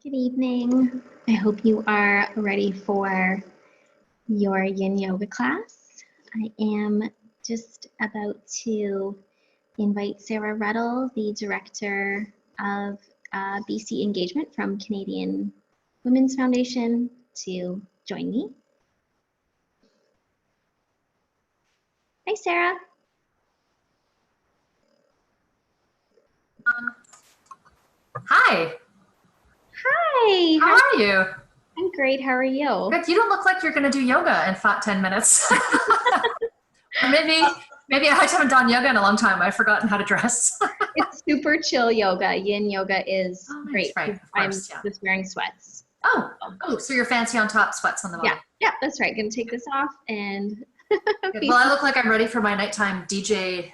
Good evening. I hope you are ready for your yin yoga class. I am just about to invite Sarah Ruddle, the Director of BC Engagement from Canadian Women's Foundation, to join me. Hi, Sarah. Hi. Hi. How are you? I'm great. How are you? Good. You don't look like you're going to do yoga in 10 minutes. Or maybe I haven't done yoga in a long time. I've forgotten how to dress. It's super chill yoga. Yin yoga is great. Right, of course, I'm just wearing sweats. Oh, so you're fancy on top, sweats on the bottom. Yeah, that's right. Gonna take this off and. Well, I look like I'm ready for my nighttime DJ.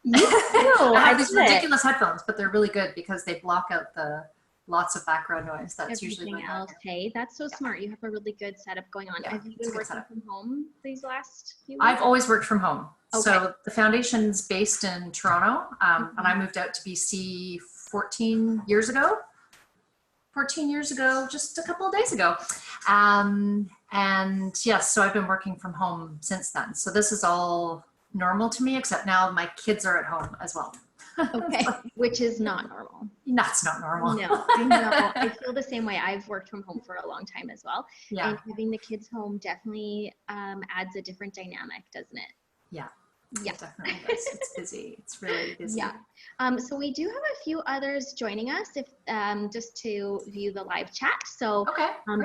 You do. I have these ridiculous headphones, but they're really good because they block out the lots of background noise. That's usually my else. Hey, that's so smart. You have a really good setup going on. Yeah, have you been working from home these last few weeks? I've always worked from home. Okay. So the foundation's based in Toronto, and I moved out to BC 14 years ago. 14 years ago, just a couple of days ago. And yes, so I've been working from home since then. So this is all normal to me, except now my kids are at home as well. Okay, which is not normal. That's not normal. No, I know. I feel the same way. I've worked from home for a long time as well. Yeah. And having the kids home definitely adds a different dynamic, doesn't it? Yeah. Yeah, it definitely does. It's busy. It's really busy. Yeah. So we do have a few others joining us, if just to view the live chat. So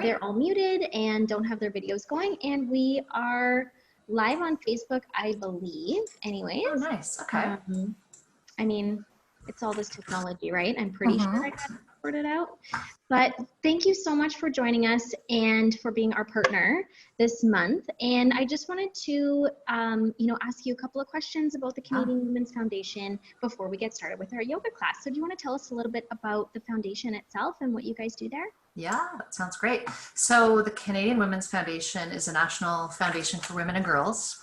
they're all muted and don't have their videos going, and we are live on Facebook, I believe. Anyways. Oh, nice. Okay. I mean, it's all this technology, right? I'm pretty sure I got it sorted out. But thank you so much for joining us and for being our partner this month. And I just wanted to, ask you a couple of questions about the Canadian Women's Foundation before we get started with our yoga class. So do you want to tell us a little bit about the foundation itself and what you guys do there? Yeah, that sounds great. So the Canadian Women's Foundation is a national foundation for women and girls.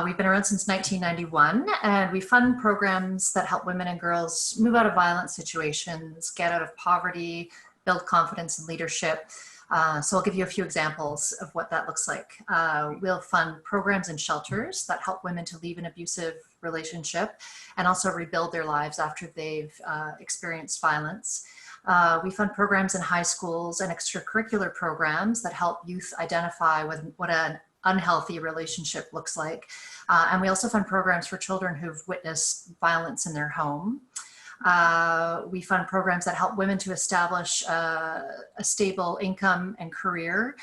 We've been around since 1991, and we fund programs that help women and girls move out of violent situations, get out of poverty, build confidence and leadership. So I'll give you a few examples of what that looks like. We'll fund programs in shelters that help women to leave an abusive relationship and also rebuild their lives after they've experienced violence. We fund programs in high schools and extracurricular programs that help youth identify with what an unhealthy relationship looks like. And we also fund programs for children who've witnessed violence in their home. We fund programs that help women to establish a stable income and career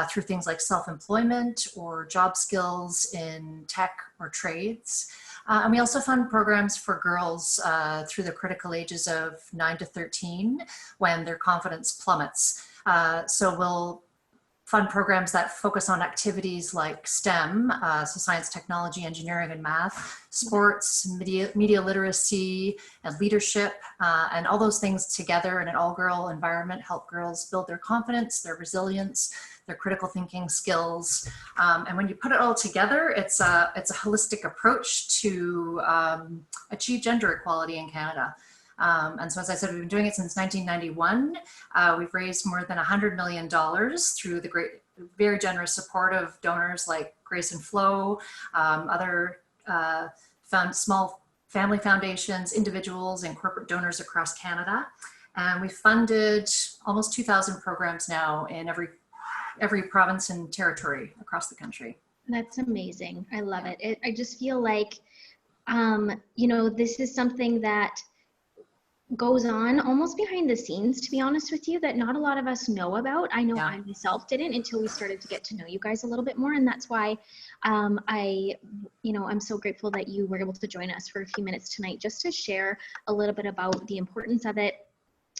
through things like self-employment or job skills in tech or trades. And we also fund programs for girls through the critical ages of 9 to 13 when their confidence plummets. So we'll fund programs that focus on activities like STEM, so science, technology, engineering, and math, sports, media literacy, and leadership, and all those things together in an all-girl environment help girls build their confidence, their resilience, their critical thinking skills. And when you put it all together, it's a holistic approach to achieve gender equality in Canada. And so, as I said, we've been doing it since 1991. We've raised more than $100 million through the very generous support of donors like Grace and Flow, other small family foundations, individuals, and corporate donors across Canada. And we've funded almost 2,000 programs now in every province and territory across the country. That's amazing. I love it. I just feel like, this is something that goes on almost behind the scenes, to be honest with you, that not a lot of us know about. I know I myself didn't until we started to get to know you guys a little bit more. And that's why I'm so grateful that you were able to join us for a few minutes tonight just to share a little bit about the importance of it.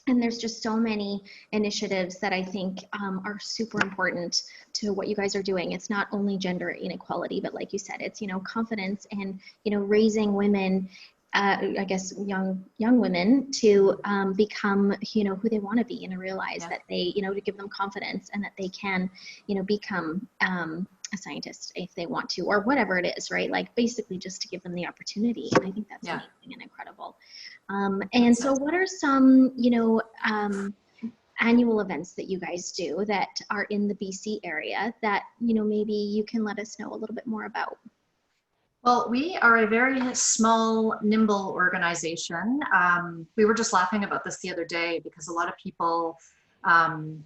And there's just so many initiatives that I think are super important to what you guys are doing. It's not only gender inequality, but like you said, it's, confidence and, raising women, I guess young women to become, who they want to be and realize that they, to give them confidence and that they can, become a scientist if they want to, or whatever it is, right? Like basically just to give them the opportunity. And I think that's amazing and incredible. And so what are some, annual events that you guys do that are in the BC area that, you know, maybe you can let us know a little bit more about? Well, we are a very small, nimble organization. We were just laughing about this the other day because a lot of people um,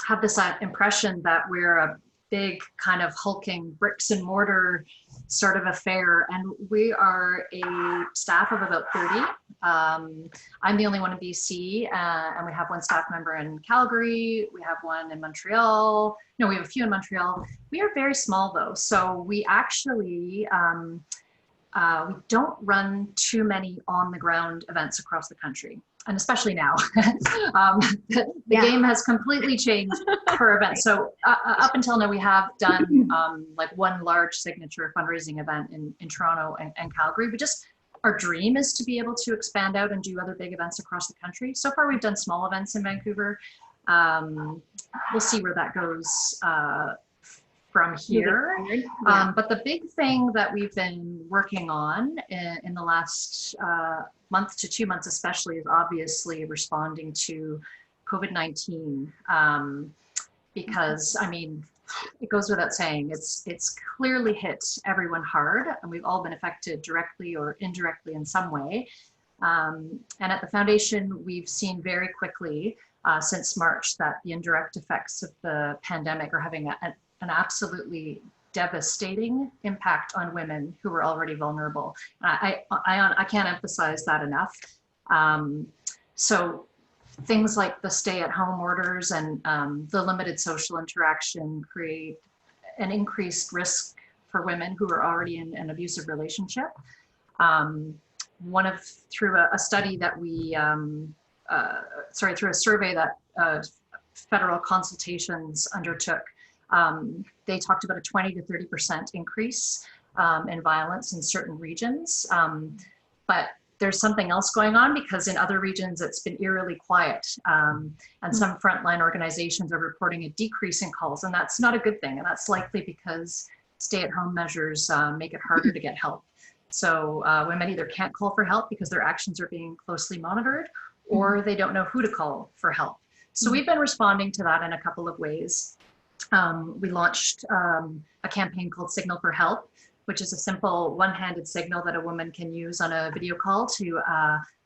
have this impression that we're a big kind of hulking bricks and mortar sort of affair. And we are a staff of about 30. I'm the only one in BC, and we have one staff member in Calgary. We have one in Montreal. No, we have a few in Montreal. We are very small though. So we actually, we don't run too many on the ground events across the country, and especially now. The game has completely changed for events. So up until now, we have done like one large signature fundraising event in Toronto and Calgary. Our dream is to be able to expand out and do other big events across the country. So far, we've done small events in Vancouver. We'll see where that goes from here. But the big thing that we've been working on in the last month to 2 months especially is obviously responding to COVID-19, because I mean, it goes without saying, it's clearly hit everyone hard, and we've all been affected directly or indirectly in some way. And at the foundation, we've seen very quickly since March that the indirect effects of the pandemic are having an absolutely devastating impact on women who were already vulnerable. I can't emphasize that enough. So things like the stay-at-home orders and the limited social interaction create an increased risk for women who are already in an abusive relationship. Through a study that through a survey that federal consultations undertook, they talked about a 20 to 30% increase in violence in certain regions. But there's something else going on, because in other regions it's been eerily quiet, and some frontline organizations are reporting a decrease in calls, and that's not a good thing, and that's likely because stay-at-home measures make it harder to get help. So women either can't call for help because their actions are being closely monitored, or they don't know who to call for help. So we've been responding to that in a couple of ways. We launched a campaign called Signal for Help, which is a simple one-handed signal that a woman can use on a video call to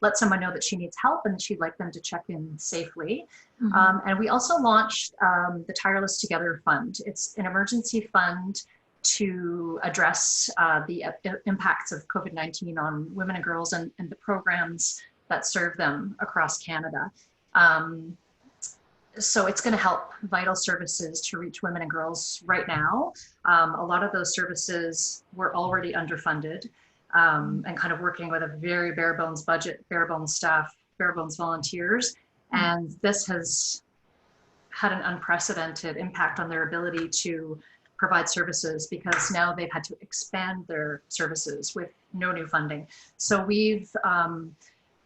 let someone know that she needs help and that she'd like them to check in safely. And we also launched the Tireless Together Fund. It's an emergency fund to address the impacts of COVID-19 on women and girls and the programs that serve them across Canada. So it's going to help vital services to reach women and girls right now. A lot of those services were already underfunded, and kind of working with a very bare bones budget, bare bones staff, bare bones volunteers. And this has had an unprecedented impact on their ability to provide services, because now they've had to expand their services with no new funding. So we've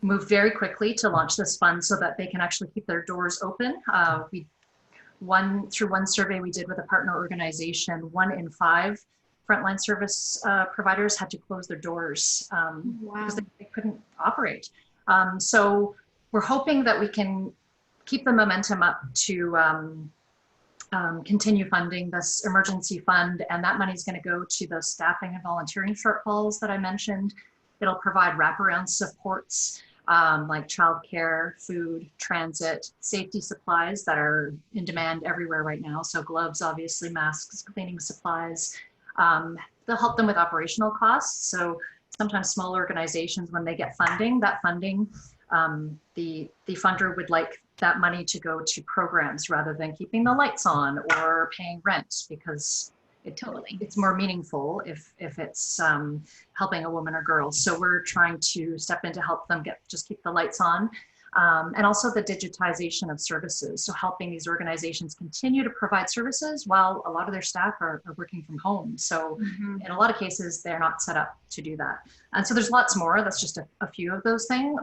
moved very quickly to launch this fund so that they can actually keep their doors open. Through one survey we did with a partner organization, 1 in 5 frontline service providers had to close their doors because they couldn't operate. So we're hoping that we can keep the momentum up to continue funding this emergency fund, and that money is going to go to the staffing and volunteering shortfalls that I mentioned. It'll provide wraparound supports like childcare, food, transit, safety supplies that are in demand everywhere right now. So gloves, obviously, masks, cleaning supplies. They'll help them with operational costs. So sometimes small organizations, when they get funding, that funding, the funder would like that money to go to programs rather than keeping the lights on or paying rent, because it's more meaningful if it's helping a woman or girl. So we're trying to step in to help them just keep the lights on. And also the digitization of services. So helping these organizations continue to provide services while a lot of their staff are working from home. So in a lot of cases, they're not set up to do that. And so there's lots more. That's just a few of those things.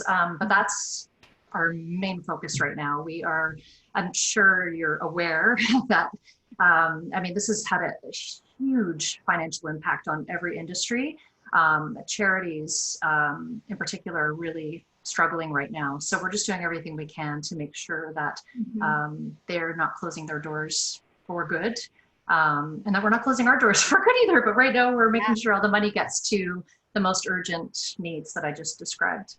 But that's our main focus right now. I'm sure you're aware that I mean, this has had a huge financial impact on every industry. Charities in particular are really struggling right now. So we're just doing everything we can to make sure that they're not closing their doors for good, and that we're not closing our doors for good either. But right now we're making sure all the money gets to the most urgent needs that I just described.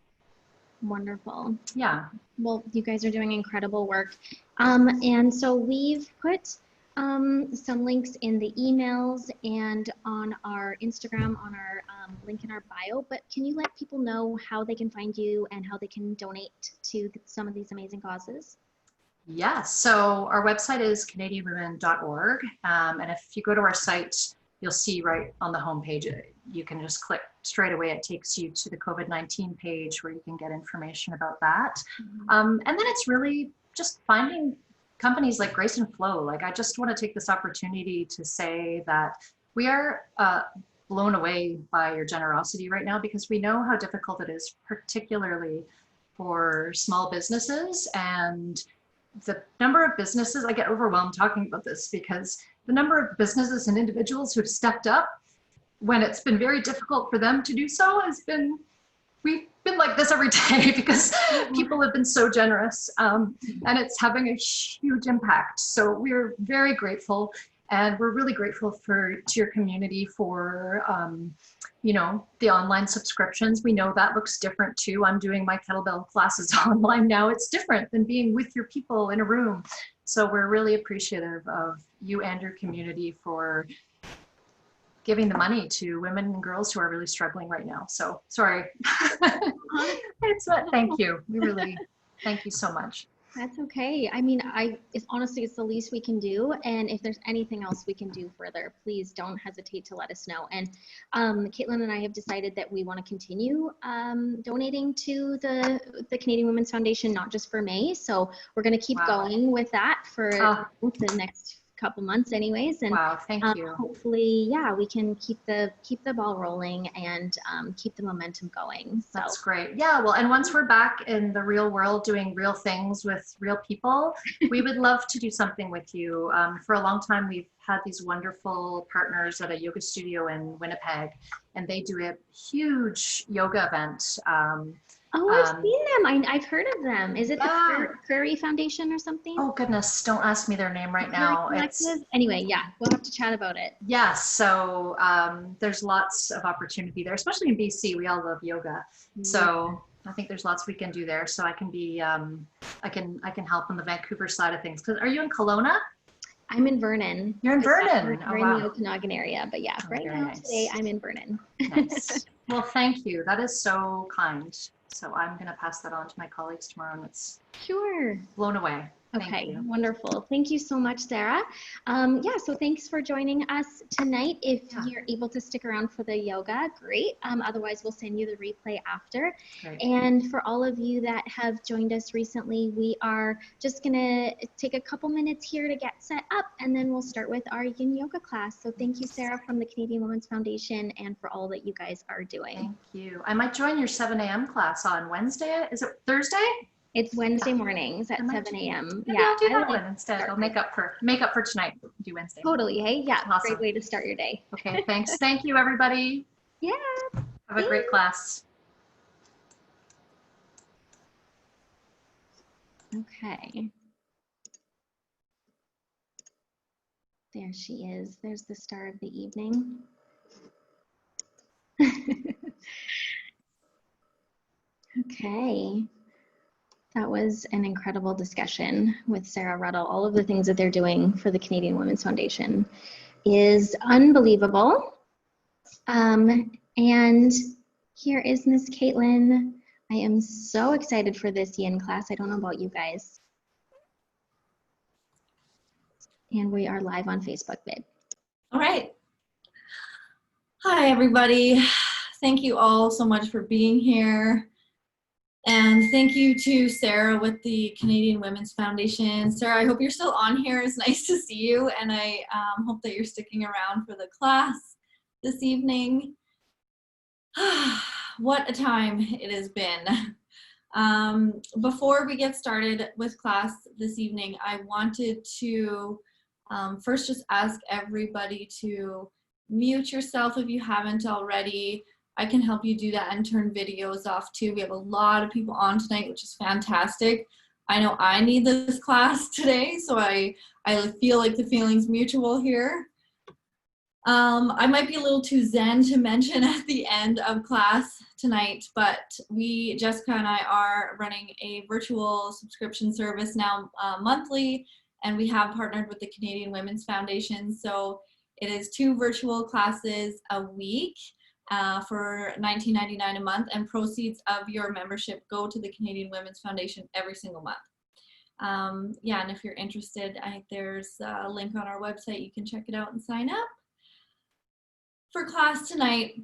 Wonderful. Yeah. Well, you guys are doing incredible work. And so we've put some links in the emails and on our Instagram, on our link in our bio, but can you let people know how they can find you and how they can donate to some of these amazing causes? Yes, so our website is canadianwomen.org, and if you go to our site, you'll see right on the homepage, you can just click straight away. It takes you to the COVID-19 page where you can get information about that. And then it's really just finding companies like Grace and Flow. Like, I just want to take this opportunity to say that we are blown away by your generosity right now, because we know how difficult it is, particularly for small businesses. And the number of businesses, I get overwhelmed talking about this, because the number of businesses and individuals who've stepped up when it's been very difficult for them to do so has been, we've been like this every day, because people have been so generous, and it's having a huge impact. So we're very grateful, and we're really grateful to your community for, you know, the online subscriptions. We know that looks different too. I'm doing my kettlebell classes online now. It's different than being with your people in a room. So we're really appreciative of you and your community for giving the money to women and girls who are really struggling right now. So sorry. Thank you. We really, thank you so much. That's okay. I mean, it's honestly, it's the least we can do. And if there's anything else we can do further, please don't hesitate to let us know. And Caitlin and I have decided that we want to continue donating to the Canadian Women's Foundation, not just for May. So we're going to keep going with that for the next couple months anyways, and thank you. Hopefully, yeah, we can keep the ball rolling and keep the momentum going. So. That's great. Yeah, well, and once we're back in the real world doing real things with real people, we would love to do something with you. For a long time, we've had these wonderful partners at a yoga studio in Winnipeg, and they do a huge yoga event. Oh, I've seen them. I've heard of them. Is it the Curry Foundation or something? Oh goodness, don't ask me their name right now. Anyway, yeah, we'll have to chat about it. Yes, so there's lots of opportunity there, especially in BC. We all love yoga, so I think there's lots we can do there. So I can be, I can help on the Vancouver side of things. Because are you in Kelowna? I'm in Vernon. You're in Vernon. We're in the Okanagan area, but yeah, right now today I'm in Vernon. Nice. Well, thank you. That is so kind. So I'm going to pass that on to my colleagues tomorrow, and it's blown away. Okay, wonderful. Thank you so much, Sarah. Yeah, so thanks for joining us tonight. If you're able to stick around for the yoga, great. Otherwise, we'll send you the replay after. Great. And for all of you that have joined us recently, we are just gonna take a couple minutes here to get set up, and then we'll start with our YIN yoga class. So thank you, Sarah, from the Canadian Women's Foundation, and for all that you guys are doing. Thank you. I might join your 7 a.m. class on Wednesday. Is it Thursday? It's Wednesday mornings at 7 a.m. Yeah, I'll do that one instead. I'll make up for tonight. Do Wednesday. Totally. Hey, yeah. Awesome. Great way to start your day. Okay. Thanks. Thank you, everybody. Yeah. Have a great class. Okay. There she is. There's the star of the evening. Okay. That was an incredible discussion with Sarah Ruddle. All of the things that they're doing for the Canadian Women's Foundation is unbelievable. And here is Miss Caitlin. I am so excited for this YIN class. I don't know about you guys. And we are live on Facebook Vid. All right. Hi, everybody. Thank you all so much for being here. And thank you to Sarah with the Canadian Women's Foundation. Sarah, I hope you're still on here. It's nice to see you. And I hope that you're sticking around for the class this evening. What a time it has been. Before we get started with class this evening, I wanted to first just ask everybody to mute yourself if you haven't already. I can help you do that and turn videos off too. We have a lot of people on tonight, which is fantastic. I know I need this class today, so I feel like the feeling's mutual here. I might be a little too zen to mention at the end of class tonight, but Jessica and I are running a virtual subscription service now monthly, and we have partnered with the Canadian Women's Foundation. So it is 2 virtual classes a week for $19.99 a month, and proceeds of your membership go to the Canadian Women's Foundation every single month. Yeah, and if you're interested, there's a link on our website. You can check it out and sign up. For class tonight,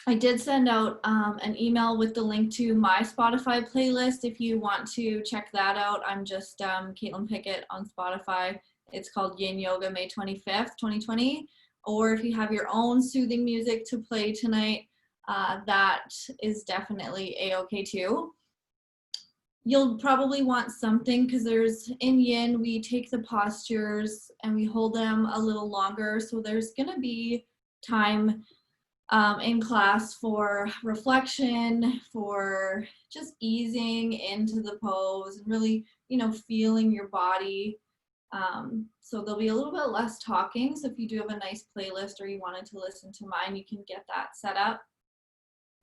I did send out an email with the link to my Spotify playlist. If you want to check that out, I'm just Caitlin Pickett on Spotify. It's called Yin Yoga May 25th, 2020. Or if you have your own soothing music to play tonight, that is definitely a-okay too. You'll probably want something, because in Yin, we take the postures and we hold them a little longer. So there's gonna be time in class for reflection, for just easing into the pose and really, feeling your body. So there'll be a little bit less talking. So if you do have a nice playlist or you wanted to listen to mine, you can get that set up.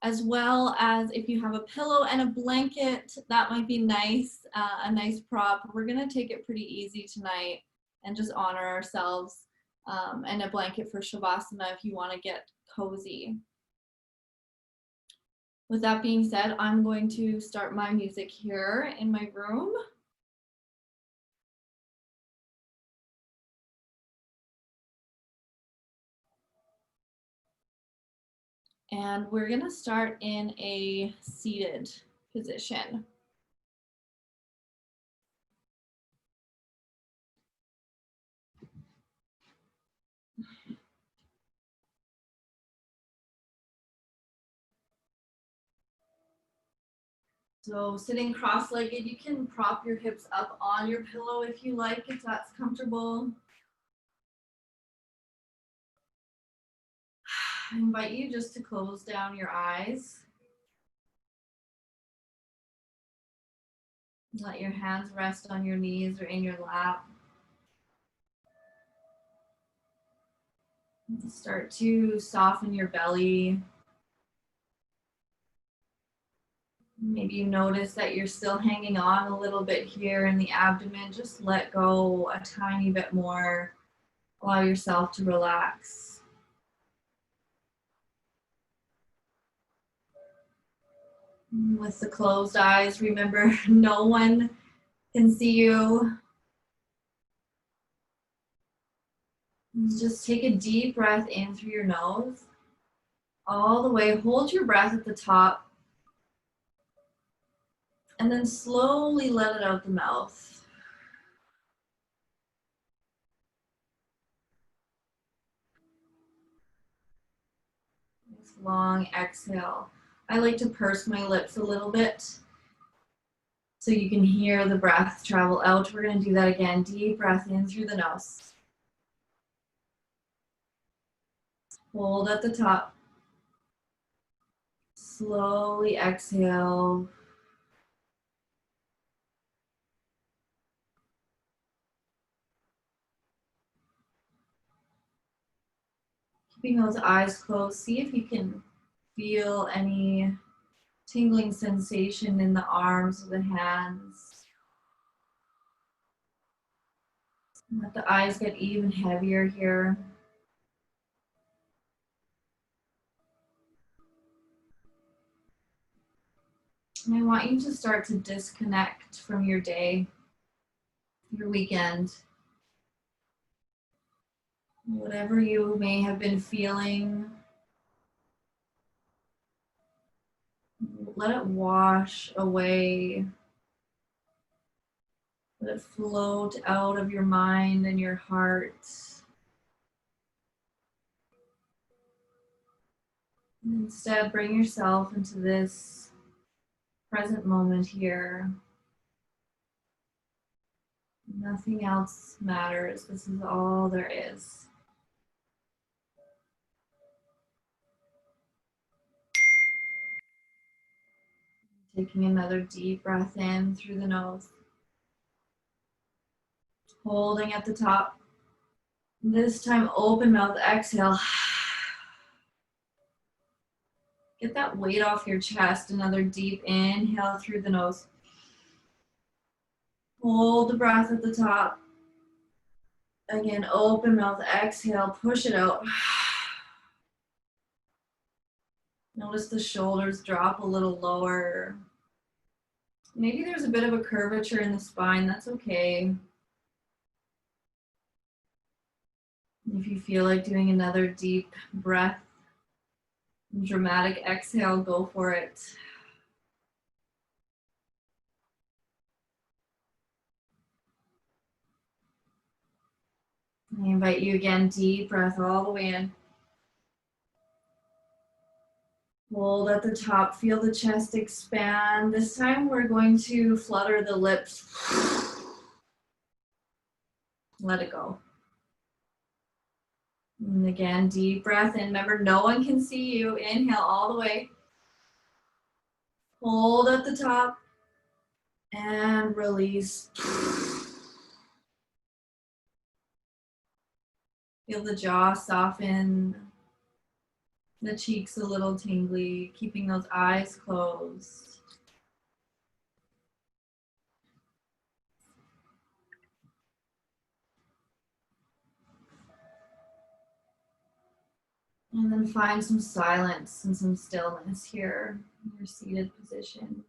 As well as if you have a pillow and a blanket, that might be nice, a nice prop. We're gonna take it pretty easy tonight and just honor ourselves. And a blanket for Shavasana if you want to get cozy. With that being said, I'm going to start my music here in my room. And we're going to start in a seated position. So sitting cross-legged, you can prop your hips up on your pillow if you like, if that's comfortable. I invite you just to close down your eyes. Let your hands rest on your knees or in your lap. Start to soften your belly. Maybe you notice that you're still hanging on a little bit here in the abdomen. Just let go a tiny bit more. Allow yourself to relax. With the closed eyes, remember, no one can see you. Just take a deep breath in through your nose. All the way, hold your breath at the top. And then slowly let it out the mouth. Nice long exhale. I like to purse my lips a little bit so you can hear the breath travel out. We're going to do that again. Deep breath in through the nose. Hold at the top. Slowly exhale. Keeping those eyes closed, see if you can feel any tingling sensation in the arms or the hands. Let the eyes get even heavier here. And I want you to start to disconnect from your day, your weekend. Whatever you may have been feeling, let it wash away. Let it float out of your mind and your heart. And instead, bring yourself into this present moment here. Nothing else matters. This is all there is. Taking another deep breath in through the nose. Holding at the top. This time, open mouth, exhale. Get that weight off your chest. Another deep inhale through the nose. Hold the breath at the top. Again, open mouth, exhale, push it out. Notice the shoulders drop a little lower. Maybe there's a bit of a curvature in the spine, that's okay. If you feel like doing another deep breath, dramatic exhale, go for it. I invite you again, deep breath all the way in. Hold at the top, feel the chest expand. This time we're going to flutter the lips. Let it go. And again, deep breath in. Remember, no one can see you. Inhale all the way. Hold at the top and release. Feel the jaw soften, the cheeks a little tingly, keeping those eyes closed. And then find some silence and some stillness here in your seated position.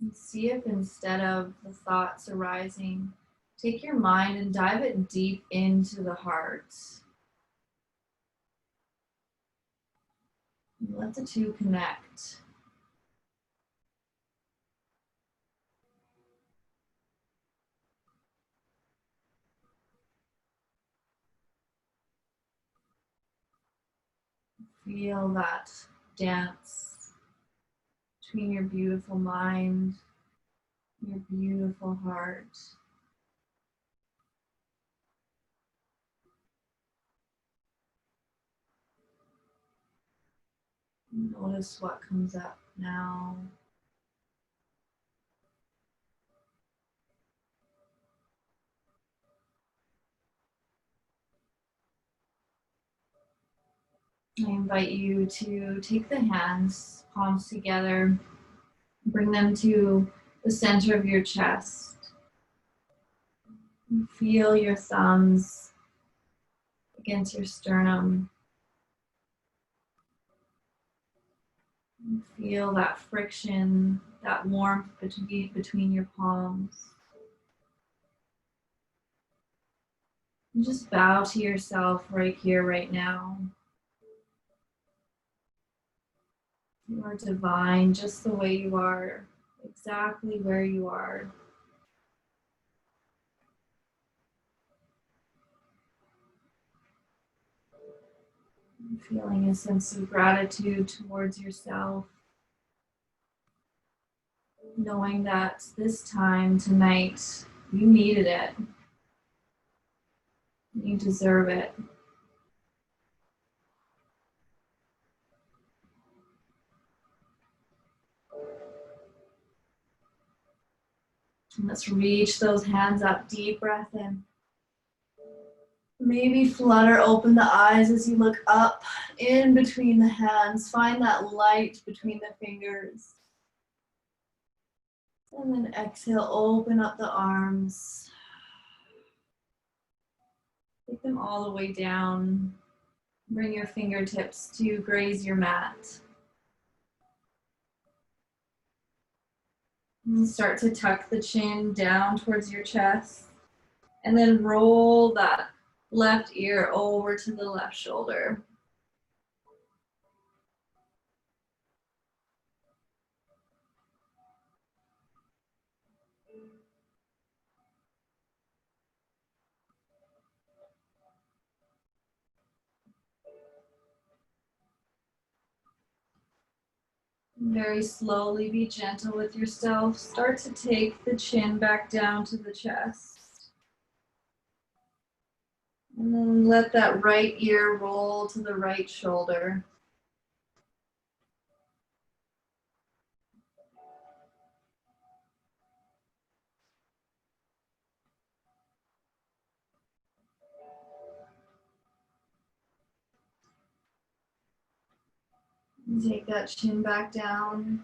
And see if instead of the thoughts arising, take your mind and dive it deep into the heart. And let the two connect. Feel that dance between your beautiful mind, your beautiful heart. Notice what comes up now. I invite you to take the hands, palms together, bring them to the center of your chest. Feel your thumbs against your sternum. Feel that friction, that warmth between your palms. And just bow to yourself right here, right now. You are divine just the way you are, exactly where you are. Feeling a sense of gratitude towards yourself. Knowing that this time tonight, you needed it. You deserve it. And let's reach those hands up, deep breath in. Maybe flutter open the eyes as you look up in between the hands. Find that light between the fingers. And then exhale, open up the arms. Take them all the way down. Bring your fingertips to graze your mat. And start to tuck the chin down towards your chest. And then roll that left ear over to the left shoulder. Very slowly, be gentle with yourself. Start to take the chin back down to the chest. And then let that right ear roll to the right shoulder. And take that chin back down.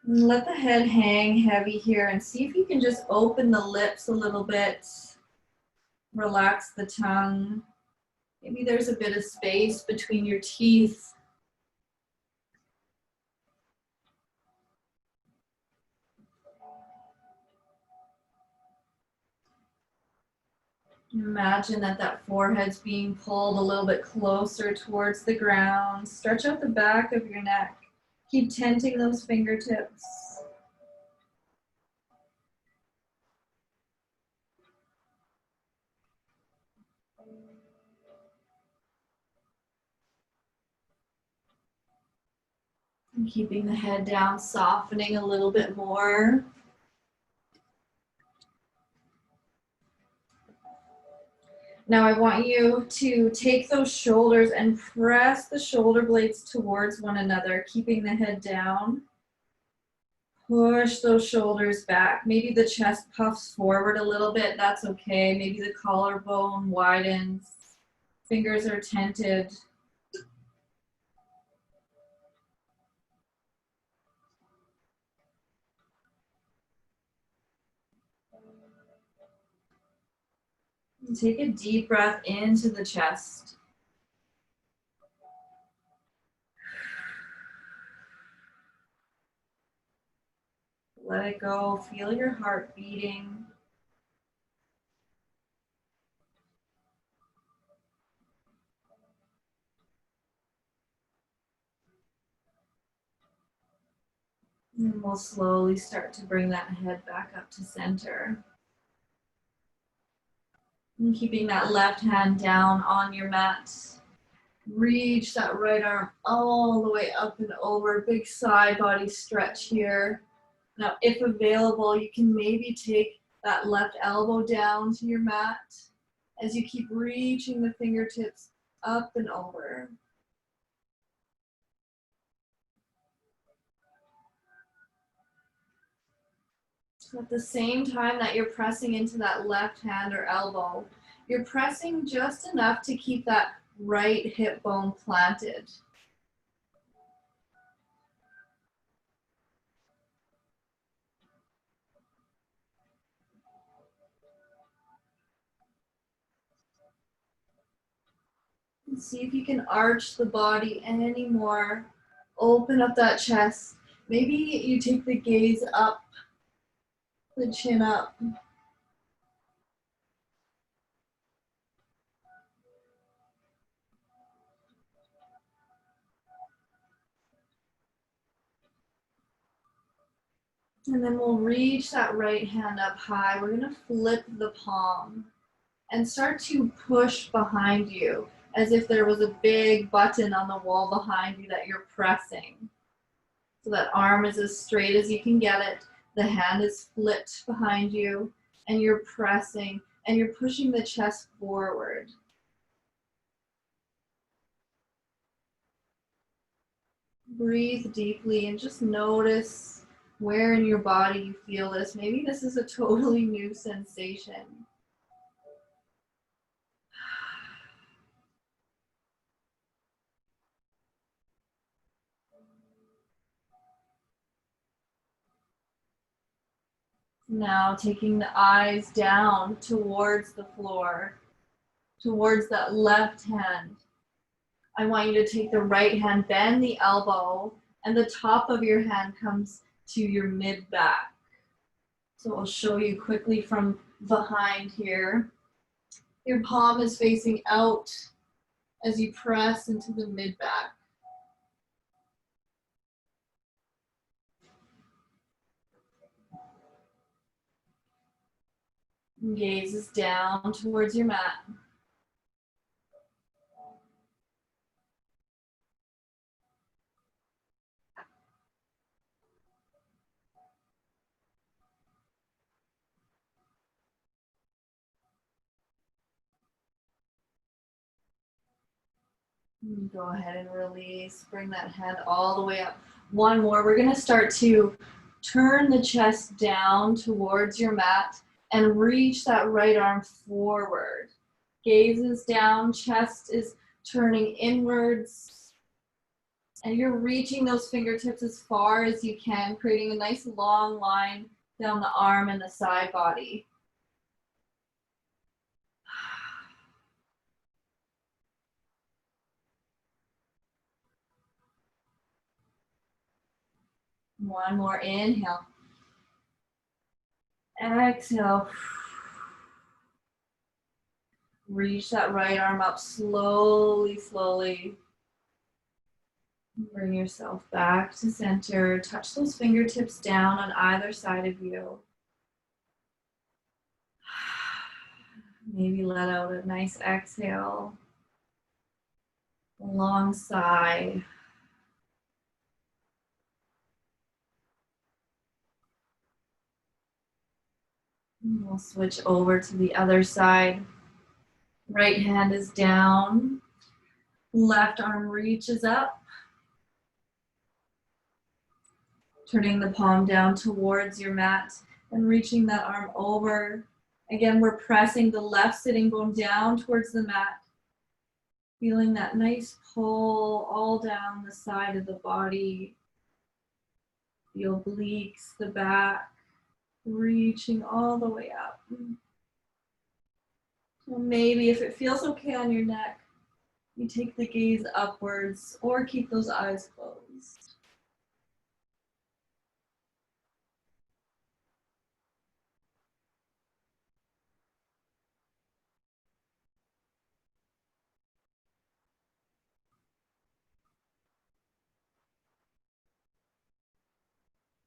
And let the head hang heavy here and see if you can just open the lips a little bit. Relax the tongue. Maybe there's a bit of space between your teeth. Imagine that that forehead's being pulled a little bit closer towards the ground. Stretch out the back of your neck. Keep tenting those fingertips. And keeping the head down, softening a little bit more. Now I want you to take those shoulders and press the shoulder blades towards one another, keeping the head down. Push those shoulders back. Maybe the chest puffs forward a little bit. That's okay. Maybe the collarbone widens. Fingers are tented. And take a deep breath into the chest. Let it go. Feel your heart beating. And we'll slowly start to bring that head back up to center. And keeping that left hand down on your mat. Reach that right arm all the way up and over. Big side body stretch here. Now, if available, you can maybe take that left elbow down to your mat as you keep reaching the fingertips up and over. So at the same time that you're pressing into that left hand or elbow, you're pressing just enough to keep that right hip bone planted. And see if you can arch the body any more. Open up that chest. Maybe you take the gaze up, the chin up. And then we'll reach that right hand up high. We're gonna flip the palm and start to push behind you as if there was a big button on the wall behind you that you're pressing. So that arm is as straight as you can get it. The hand is flipped behind you and you're pressing and you're pushing the chest forward. Breathe deeply and just notice where in your body you feel this. Maybe this is a totally new sensation. Now taking the eyes down towards the floor, towards that left hand. I want you to take the right hand, bend the elbow, and the top of your hand comes to your mid back. So I'll show you quickly from behind here. Your palm is facing out as you press into the mid back. Gaze is down towards your mat. Go ahead and release. Bring that hand all the way up. One more. We're going to start to turn the chest down towards your mat and reach that right arm forward. Gaze is down, chest is turning inwards. And you're reaching those fingertips as far as you can, creating a nice long line down the arm and the side body. One more inhale. Exhale. Reach that right arm up slowly, slowly. Bring yourself back to center. Touch those fingertips down on either side of you. Maybe let out a nice exhale. A long sigh. And we'll switch over to the other side. Right hand is down. Left arm reaches up. Turning the palm down towards your mat and reaching that arm over. Again, we're pressing the left sitting bone down towards the mat. Feeling that nice pull all down the side of the body. The obliques, the back, reaching all the way up. So maybe if it feels okay on your neck, you take the gaze upwards or keep those eyes closed.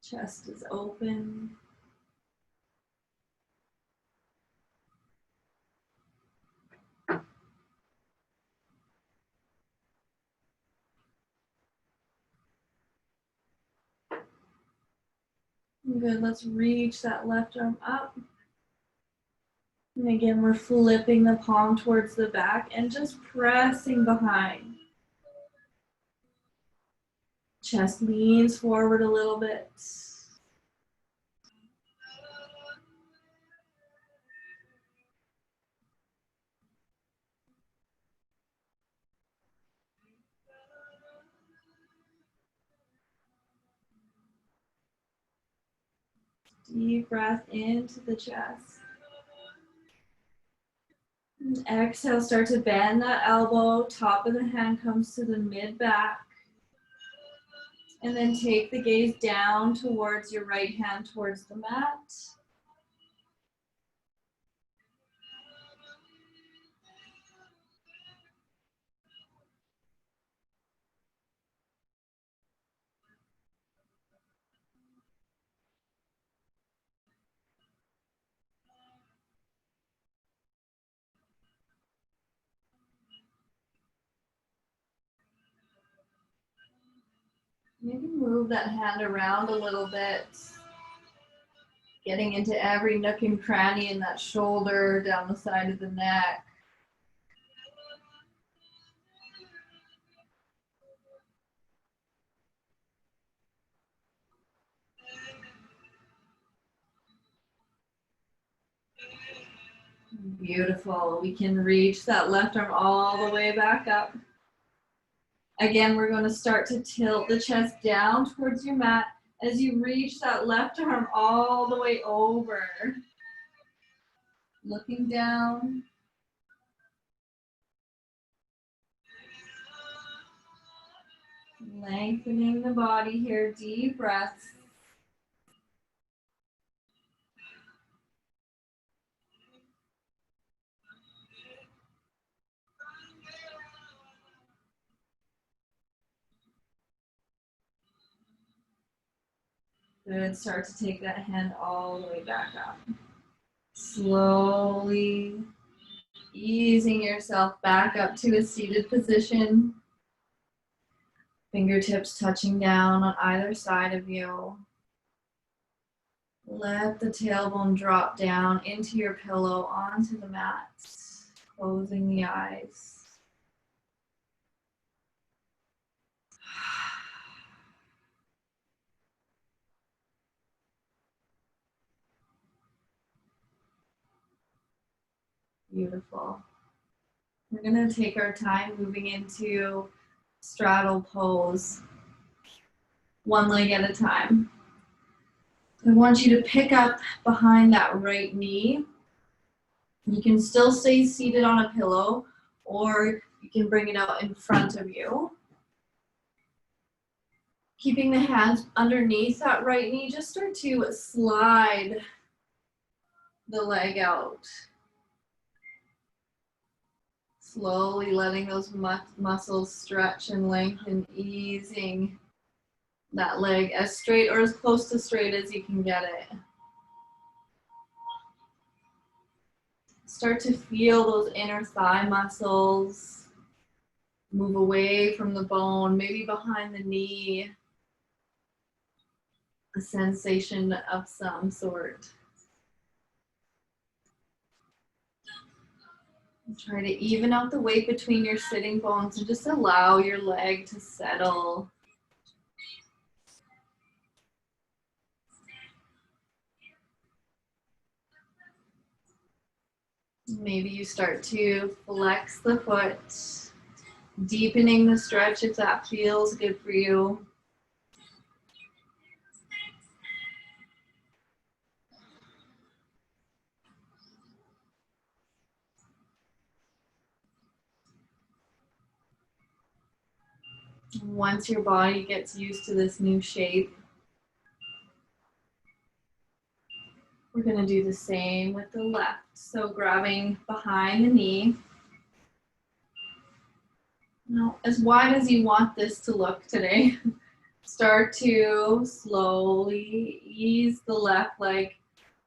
Chest is open. Good, let's reach that left arm up. And again, we're flipping the palm towards the back and just pressing behind. Chest leans forward a little bit. Deep breath into the chest. And exhale, start to bend that elbow. Top of the hand comes to the mid-back. And then take the gaze down towards your right hand towards the mat. Maybe move that hand around a little bit. Getting into every nook and cranny in that shoulder, down the side of the neck. Beautiful. We can reach that left arm all the way back up. Again, we're going to start to tilt the chest down towards your mat as you reach that left arm all the way over. Looking down. Lengthening the body here, deep breaths. Good, start to take that hand all the way back up. Slowly easing yourself back up to a seated position. Fingertips touching down on either side of you. Let the tailbone drop down into your pillow onto the mat, closing the eyes. Beautiful. We're going to take our time moving into straddle pose, one leg at a time. I want you to pick up behind that right knee. You can still stay seated on a pillow, or you can bring it out in front of you. Keeping the hands underneath that right knee, just start to slide the leg out. Slowly letting those muscles stretch and lengthen, easing that leg as straight or as close to straight as you can get it. Start to feel those inner thigh muscles move away from the bone, maybe behind the knee, a sensation of some sort. Try to even out the weight between your sitting bones and just allow your leg to settle. Maybe you start to flex the foot, deepening the stretch if that feels good for you. Once your body gets used to this new shape, we're going to do the same with the left. So grabbing behind the knee. Now, as wide as you want this to look today, start to slowly ease the left leg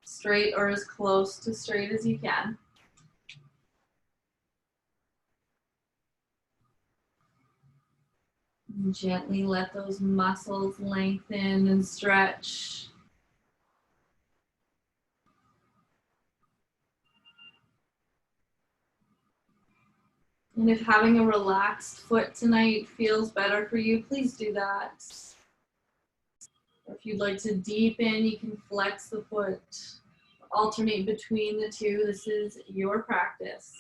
straight or as close to straight as you can. And gently let those muscles lengthen and stretch. And if having a relaxed foot tonight feels better for you, please do that. Or if you'd like to deepen, you can flex the foot, alternate between the two. This is your practice.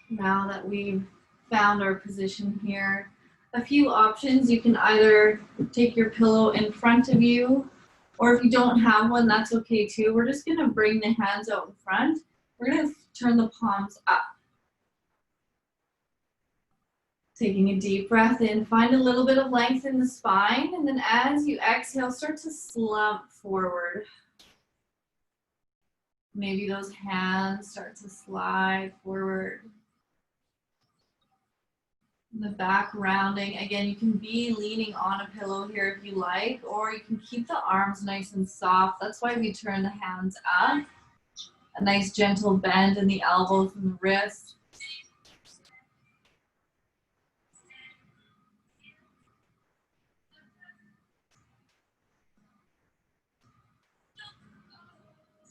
Now that we've found our position here, a few options. You can either take your pillow in front of you, or if you don't have one, that's okay too. We're just gonna bring the hands out in front. We're gonna turn the palms up. Taking a deep breath in, find a little bit of length in the spine, and then as you exhale, start to slump forward. Maybe those hands start to slide forward. The back rounding. Again, you can be leaning on a pillow here if you like, or you can keep the arms nice and soft. That's why we turn the hands up. A nice gentle bend in the elbows and the wrists.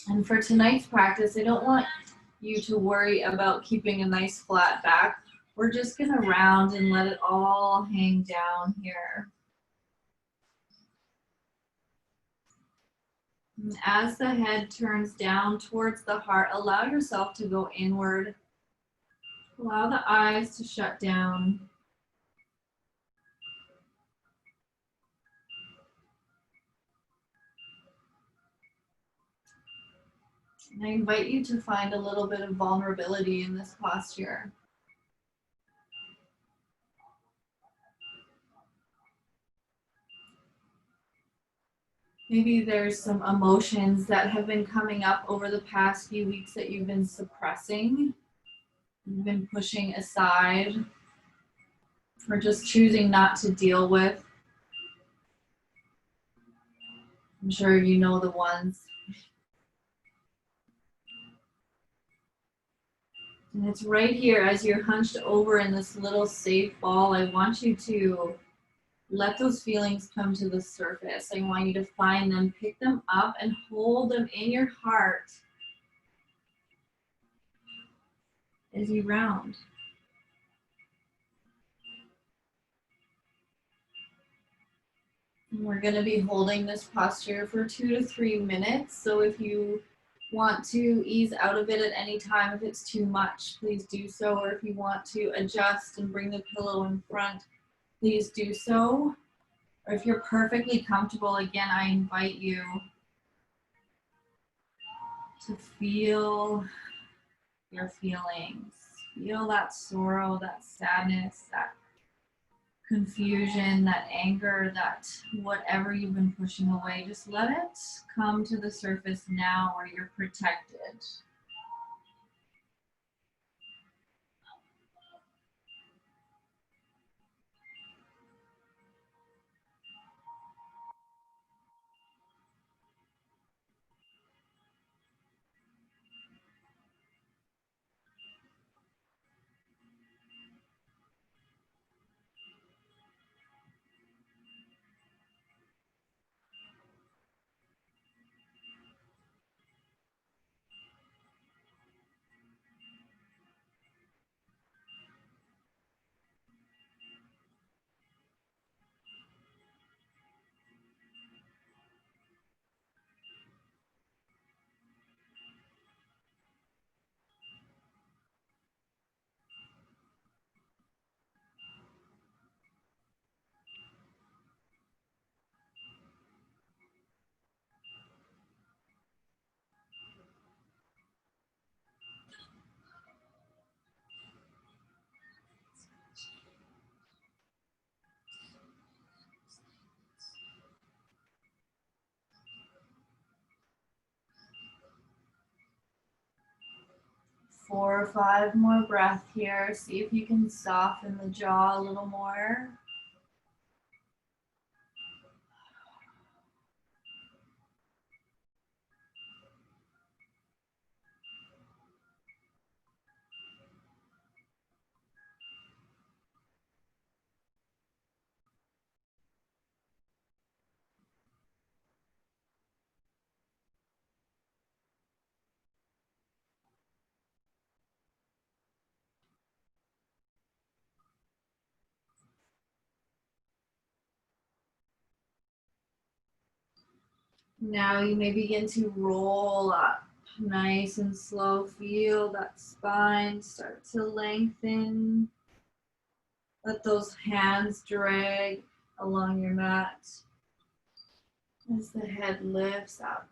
And for tonight's practice, I don't want you to worry about keeping a nice flat back. We're just gonna round and let it all hang down here. And as the head turns down towards the heart, allow yourself to go inward. Allow the eyes to shut down. And I invite you to find a little bit of vulnerability in this posture. Maybe there's some emotions that have been coming up over the past few weeks that you've been suppressing, you've been pushing aside, or just choosing not to deal with. I'm sure you know the ones. And it's right here as you're hunched over in this little safe ball. I want you to let those feelings come to the surface. I want you to find them, pick them up, and hold them in your heart as you round. We're going to be holding this posture for 2 to 3 minutes. So if you want to ease out of it at any time, if it's too much, please do so. Or if you want to adjust and bring the pillow in front, please do so. Or if you're perfectly comfortable, again, I invite you to feel your feelings. Feel that sorrow, that sadness, that confusion, that anger, that whatever you've been pushing away. Just let it come to the surface now where you're protected. Four or five more breaths here. See if you can soften the jaw a little more. Now you may begin to roll up nice and slow. Feel that spine start to lengthen. Let those hands drag along your mat as the head lifts up.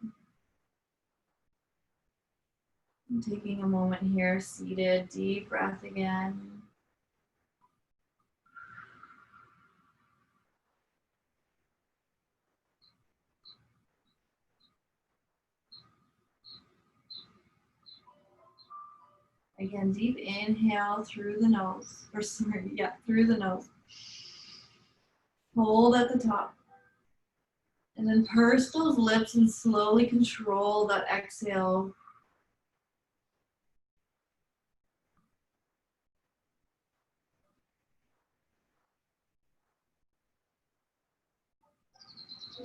And taking a moment here, seated, deep breath again. Again, deep inhale through the nose, through the nose. Hold at the top. And then purse those lips and slowly control that exhale.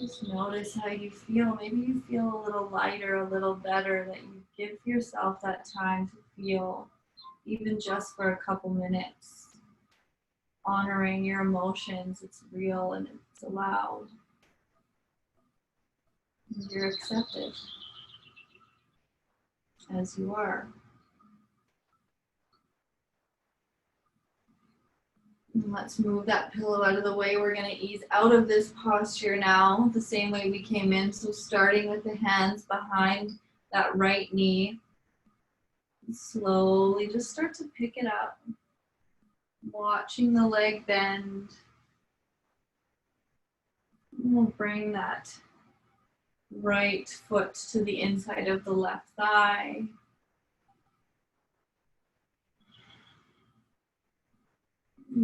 Just notice how you feel. Maybe you feel a little lighter, a little better, that you give yourself that time to feel, even just for a couple minutes. Honoring your emotions, it's real and it's allowed. You're accepted as you are. And let's move that pillow out of the way. We're going to ease out of this posture now, the same way we came in. So starting with the hands behind that right knee. Slowly just start to pick it up. Watching the leg bend. We'll bring that right foot to the inside of the left thigh.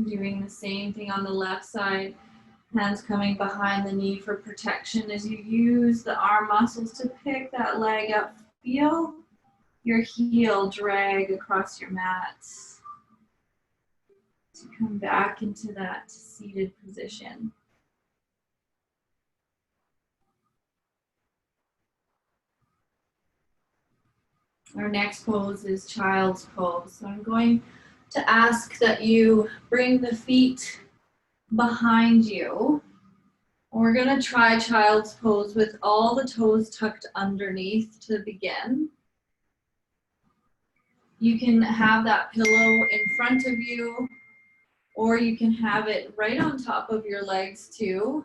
Doing the same thing on the left side. Hands coming behind the knee for protection as you use the arm muscles to pick that leg up. Feel your heel drag across your mat to come back into that seated position. Our next pose is child's pose. So I'm going to ask that you bring the feet behind you, We're gonna try child's pose with all the toes tucked underneath to begin. You can have that pillow in front of you, or you can have it right on top of your legs too.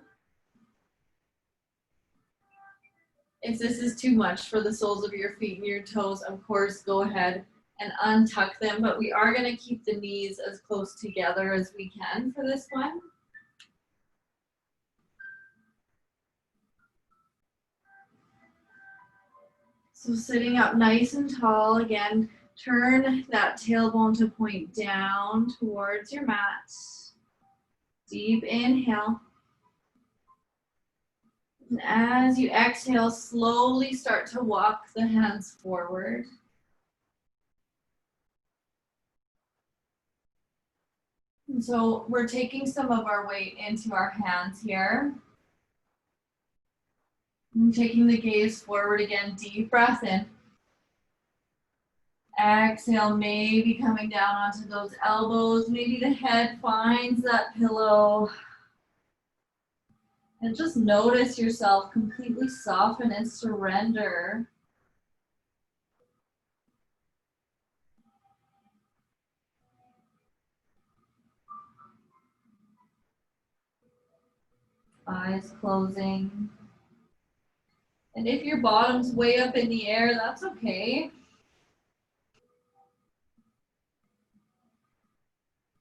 If this is too much for the soles of your feet and your toes, of course, go ahead and untuck them, but we are gonna keep the knees as close together as we can for this one. So sitting up nice and tall, again, turn that tailbone to point down towards your mat. Deep inhale. And as you exhale, slowly start to walk the hands forward. And so we're taking some of our weight into our hands here. And taking the gaze forward again, deep breath in. Exhale, maybe coming down onto those elbows. Maybe the head finds that pillow. And just notice yourself completely soften and surrender. Eyes closing. And if your bottom's way up in the air, that's okay.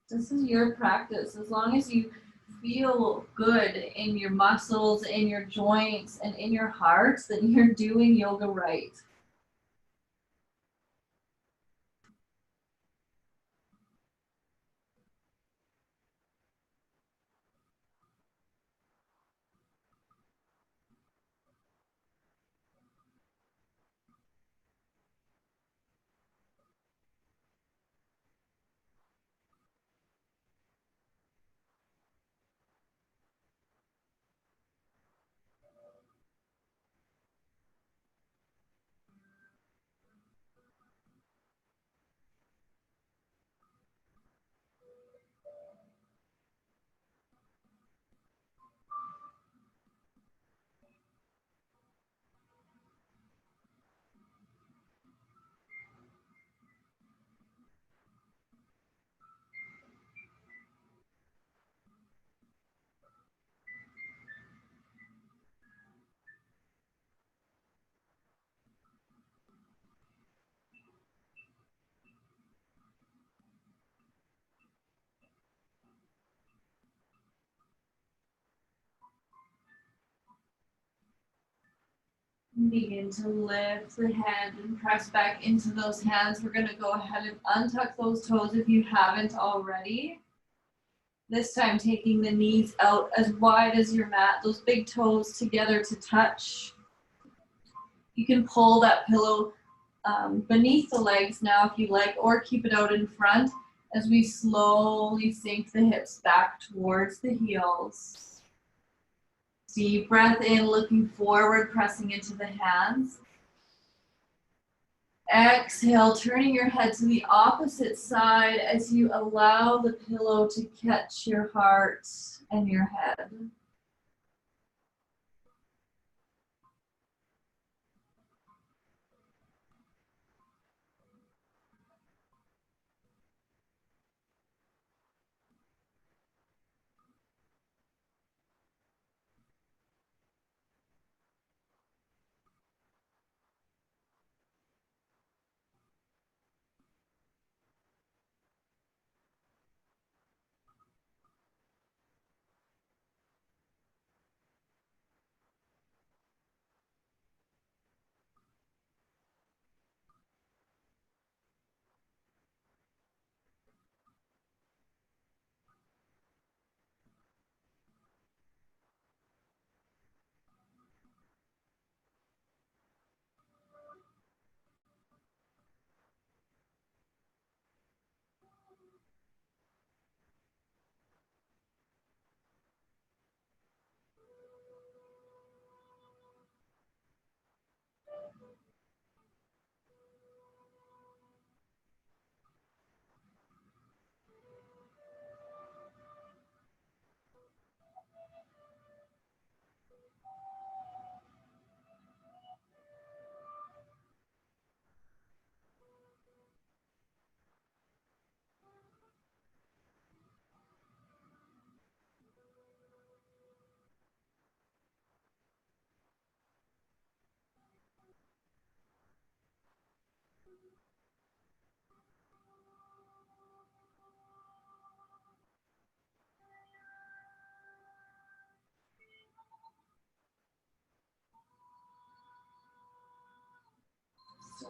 This is your practice. As long as you feel good in your muscles, in your joints, and in your heart, then you're doing yoga right. Begin to lift the head and press back into those hands. We're going to go ahead and untuck those toes if you haven't already. This time taking the knees out as wide as your mat, those big toes together to touch. You can pull that pillow beneath the legs now if you like, or keep it out in front as we slowly sink the hips back towards the heels. Deep breath in, looking forward, pressing into the hands. Exhale, turning your head to the opposite side as you allow the pillow to catch your heart and your head.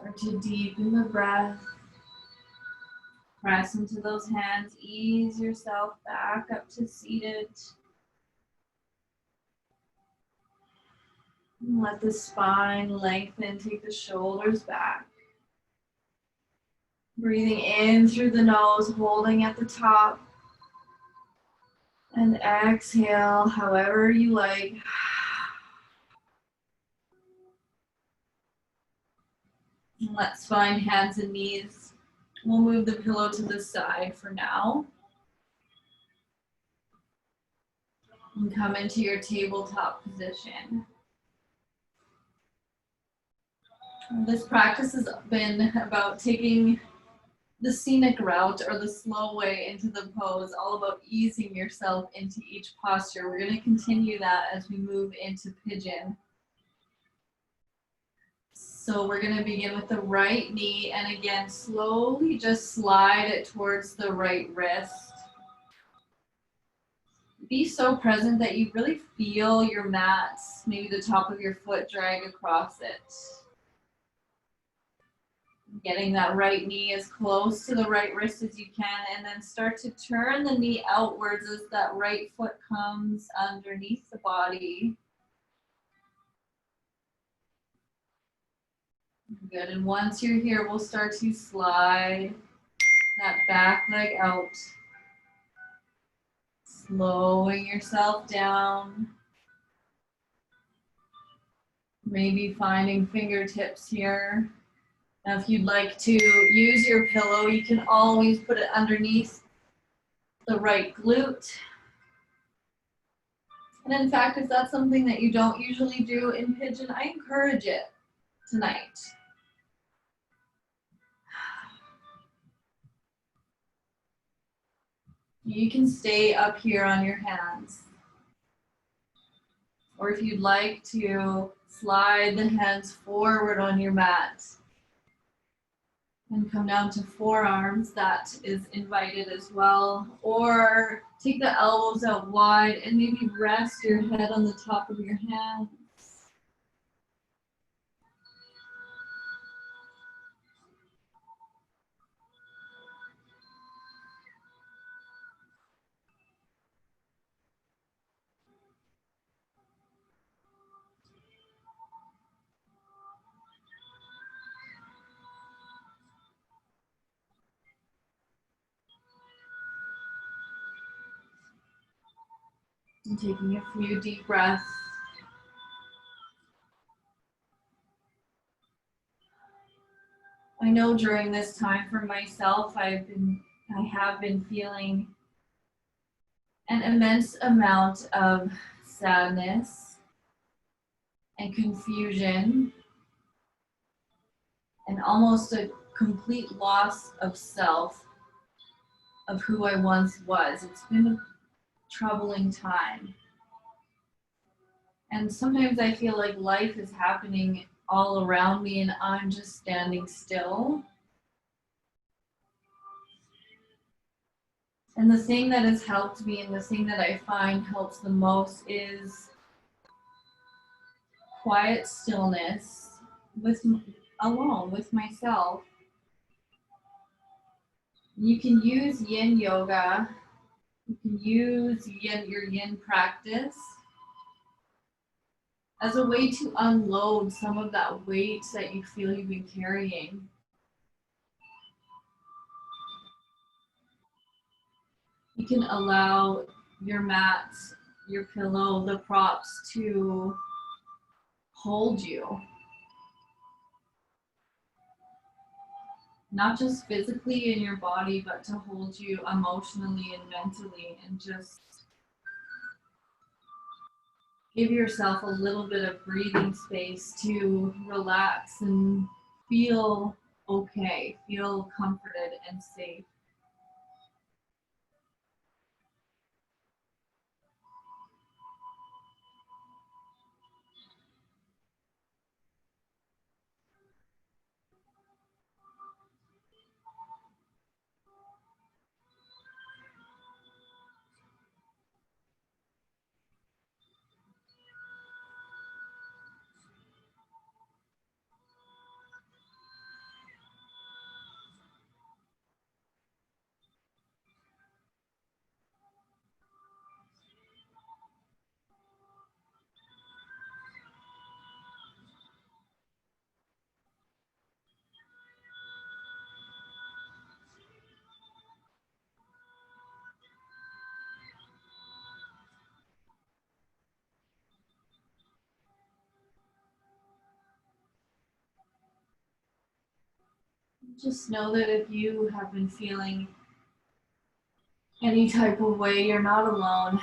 Start to deepen the breath. Press into those hands. Ease yourself back up to seated. And let the spine lengthen. Take the shoulders back. Breathing in through the nose, holding at the top. And exhale however you like. And let's find hands and knees. We'll move the pillow to the side for now. And come into your tabletop position. This practice has been about taking the scenic route or the slow way into the pose, all about easing yourself into each posture. We're going to continue that as we move into pigeon. So we're going to begin with the right knee, and again, slowly just slide it towards the right wrist. Be so present that you really feel your mat, maybe the top of your foot drag across it. Getting that right knee as close to the right wrist as you can, and then start to turn the knee outwards as that right foot comes underneath the body. Good, and once you're here, we'll start to slide that back leg out. Slowing yourself down. Maybe finding fingertips here. Now, if you'd like to use your pillow, you can always put it underneath the right glute. And in fact, if that's something that you don't usually do in pigeon, I encourage it tonight. You can stay up here on your hands. Or if you'd like to slide the hands forward on your mat and come down to forearms, that is invited as well. Or take the elbows out wide and maybe rest your head on the top of your hands. And taking a few deep breaths. I know during this time for myself, I have been feeling an immense amount of sadness and confusion and almost a complete loss of self, of who I once was. It's been a troubling time. And sometimes I feel like life is happening all around me and I'm just standing still. And the thing that has helped me and the thing that I find helps the most is quiet stillness alone with myself. You can use yin yoga. You can use your yin practice as a way to unload some of that weight that you feel you've been carrying. You can allow your mat, your pillow, the props to hold you. Not just physically in your body, but to hold you emotionally and mentally, and just give yourself a little bit of breathing space to relax and feel okay, feel comforted and safe. Just know that if you have been feeling any type of way, you're not alone.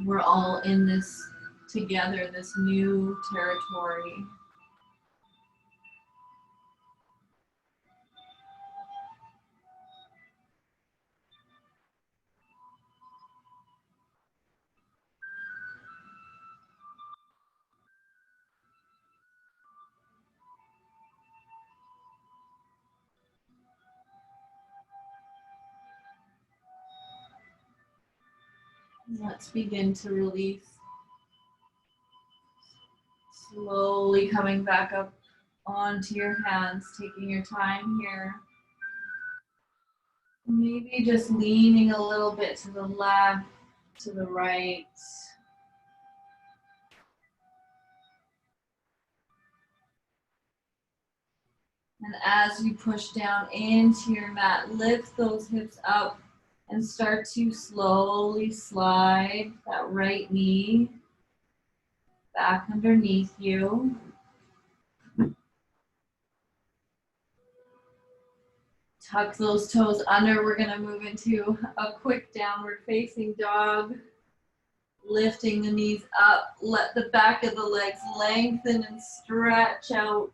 We're all in this together, this new territory. Let's begin to release. Slowly coming back up onto your hands, taking your time here. Maybe just leaning a little bit to the left, to the right. And as you push down into your mat, lift those hips up and start to slowly slide that right knee back underneath you. Tuck those toes under. We're gonna move into a quick downward facing dog. Lifting the knees up. Let the back of the legs lengthen and stretch out.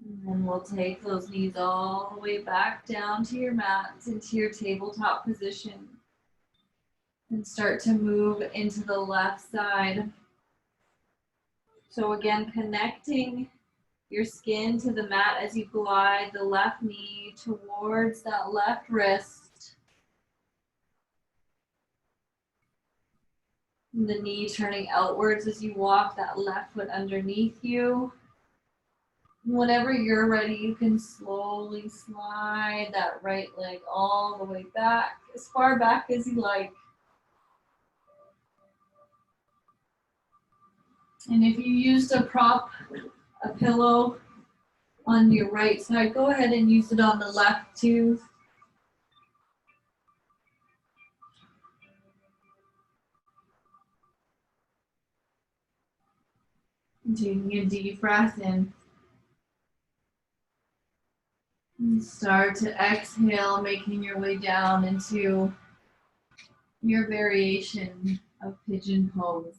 And then we'll take those knees all the way back down to your mats, into your tabletop position. And start to move into the left side. So again, connecting your skin to the mat as you glide the left knee towards that left wrist. And the knee turning outwards as you walk that left foot underneath you. Whenever you're ready, you can slowly slide that right leg all the way back, as far back as you like. And if you used a prop, a pillow on your right side, go ahead and use it on the left too. Taking a deep breath in. And start to exhale, making your way down into your variation of pigeon pose.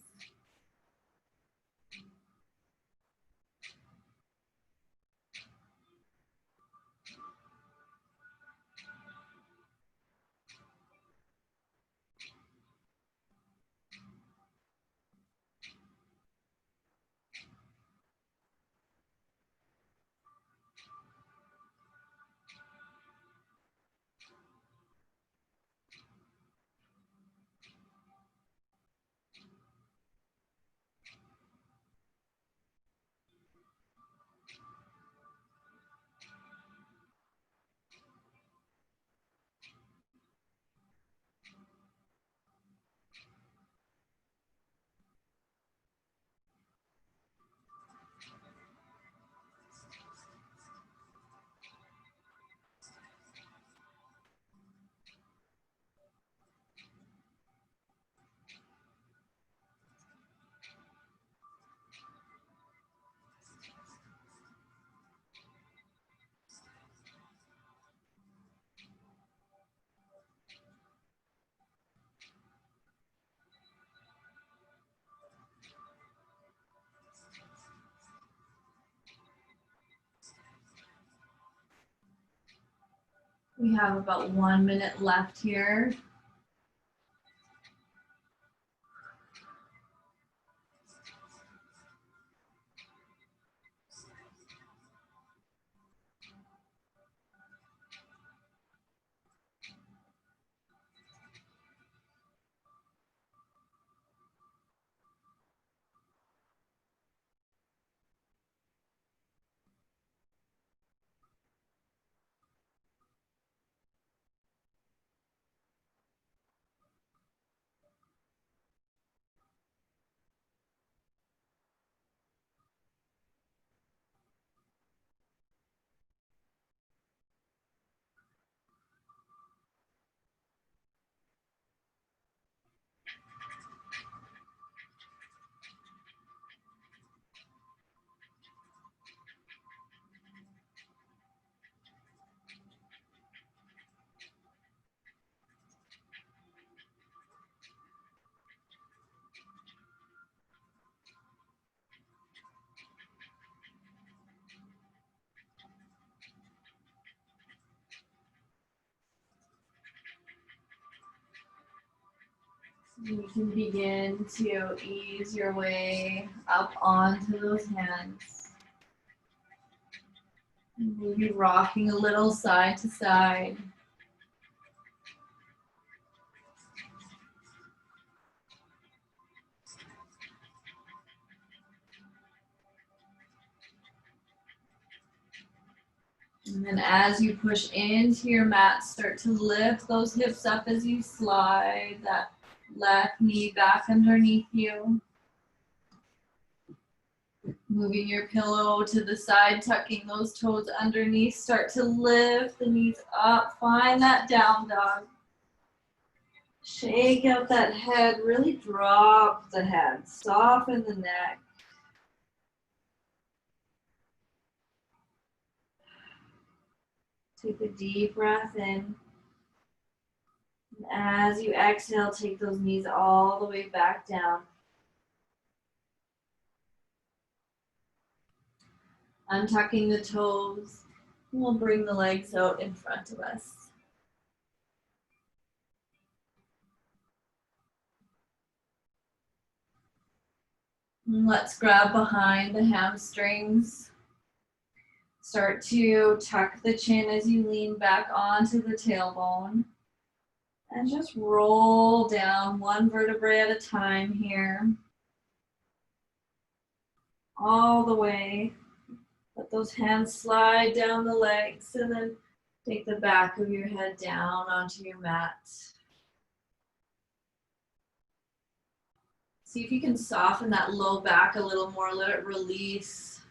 We have about 1 minute left here. You can begin to ease your way up onto those hands. We'll be rocking a little side to side. And then as you push into your mat, start to lift those hips up as you slide that left knee back underneath you. Moving your pillow to the side, tucking those toes underneath. Start to lift the knees up. Find that down dog. Shake out that head. Really drop the head. Soften the neck. Take a deep breath in. And as you exhale, take those knees all the way back down. Untucking the toes. We'll bring the legs out in front of us. And let's grab behind the hamstrings. Start to tuck the chin as you lean back onto the tailbone. And just roll down one vertebrae at a time here. All the way. Let those hands slide down the legs and then take the back of your head down onto your mat. See if you can soften that low back a little more. Let it release.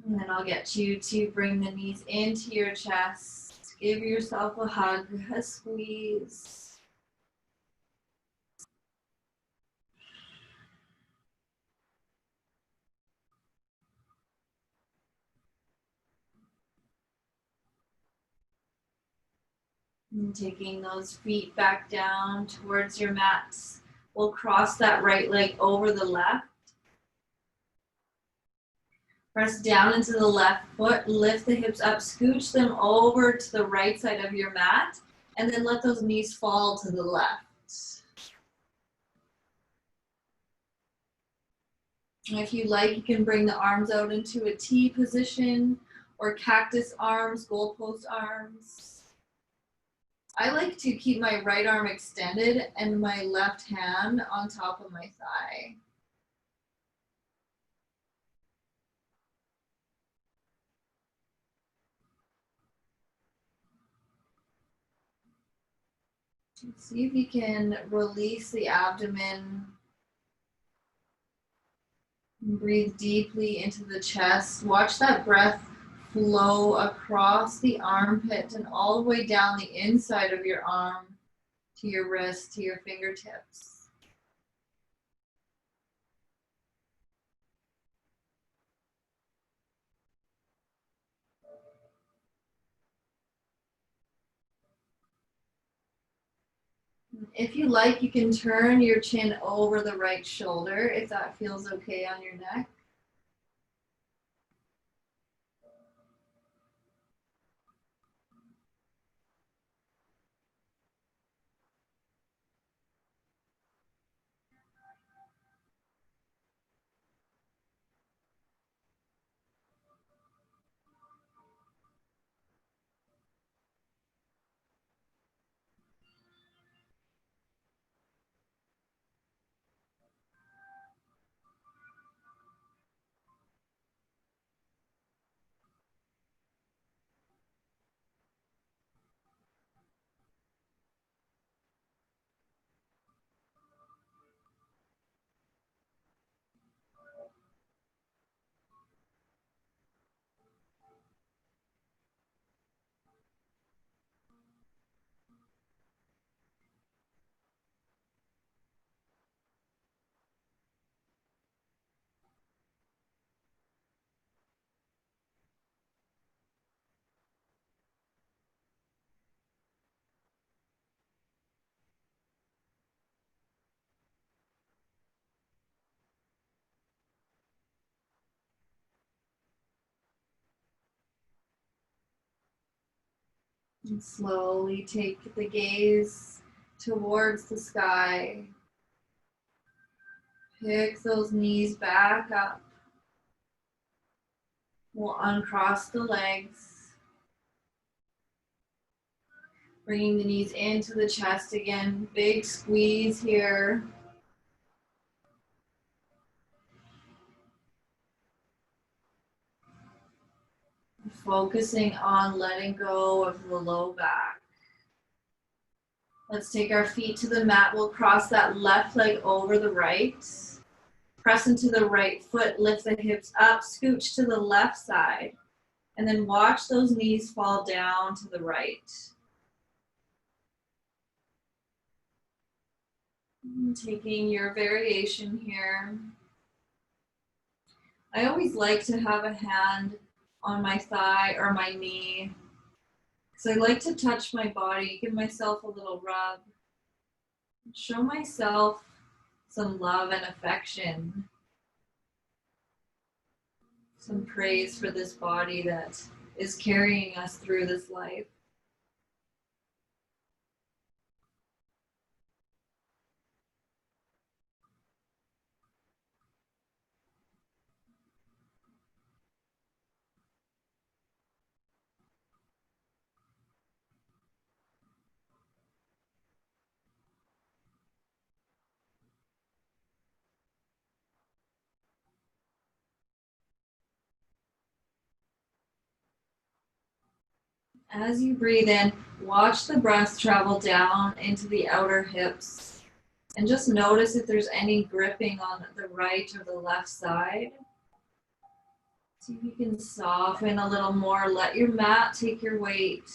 And then I'll get you to bring the knees into your chest. Give yourself a hug, a squeeze. And taking those feet back down towards your mats. We'll cross that right leg over the left. Press down into the left foot, lift the hips up, scooch them over to the right side of your mat, and then let those knees fall to the left. And if you like, you can bring the arms out into a T position or cactus arms, goalpost arms. I like to keep my right arm extended and my left hand on top of my thigh. See if you can release the abdomen. Breathe deeply into the chest. Watch that breath flow across the armpit and all the way down the inside of your arm to your wrist, to your fingertips. If you like, you can turn your chin over the right shoulder if that feels okay on your neck. And slowly take the gaze towards the sky. Pick those knees back up. We'll uncross the legs. Bringing the knees into the chest again. Big squeeze here. Focusing on letting go of the low back. Let's take our feet to the mat. We'll cross that left leg over the right. Press into the right foot, lift the hips up, scooch to the left side, and then watch those knees fall down to the right. Taking your variation here. I always like to have a hand on my thigh or my knee. So I like to touch my body, give myself a little rub, show myself some love and affection, some praise for this body that is carrying us through this life. As you breathe in, watch the breath travel down into the outer hips. And just notice if there's any gripping on the right or the left side. See if you can soften a little more. Let your mat take your weight.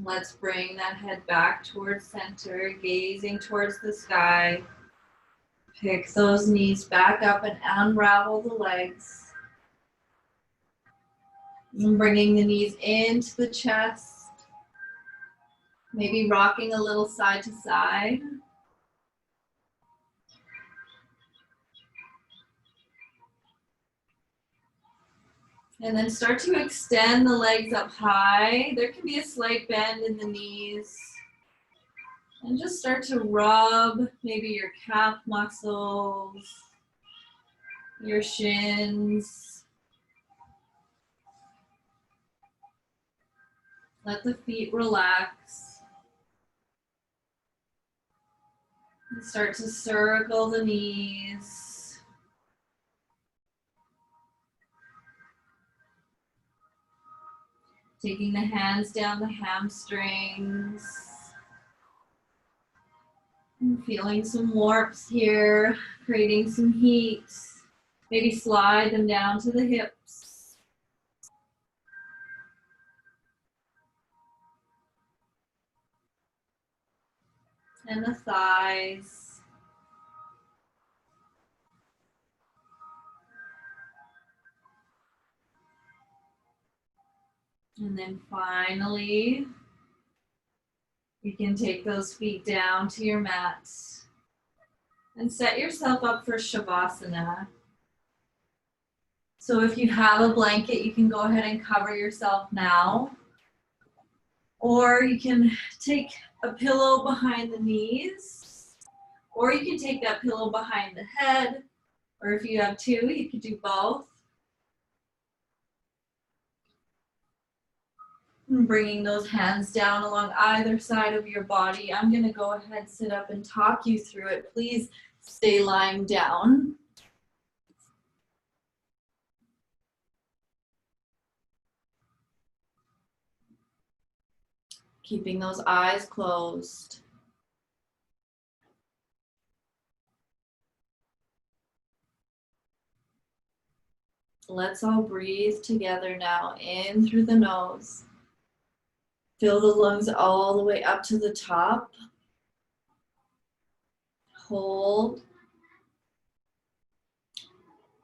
Let's bring that head back towards center, gazing towards the sky. Pick those knees back up and unravel the legs. And bringing the knees into the chest. Maybe rocking a little side to side. And then start to extend the legs up high. There can be a slight bend in the knees. And just start to rub maybe your calf muscles, your shins. Let the feet relax. And start to circle the knees. Taking the hands down the hamstrings. And feeling some warmth here, creating some heat. Maybe slide them down to the hips. And the thighs. And then finally, you can take those feet down to your mat and set yourself up for Shavasana. So if you have a blanket, you can go ahead and cover yourself now. Or you can take a pillow behind the knees. Or you can take that pillow behind the head. Or if you have two, you could do both. And bringing those hands down along either side of your body. I'm going to go ahead, sit up, and talk you through it. Please stay lying down. Keeping those eyes closed. Let's all breathe together now, in through the nose. Fill the lungs all the way up to the top. Hold.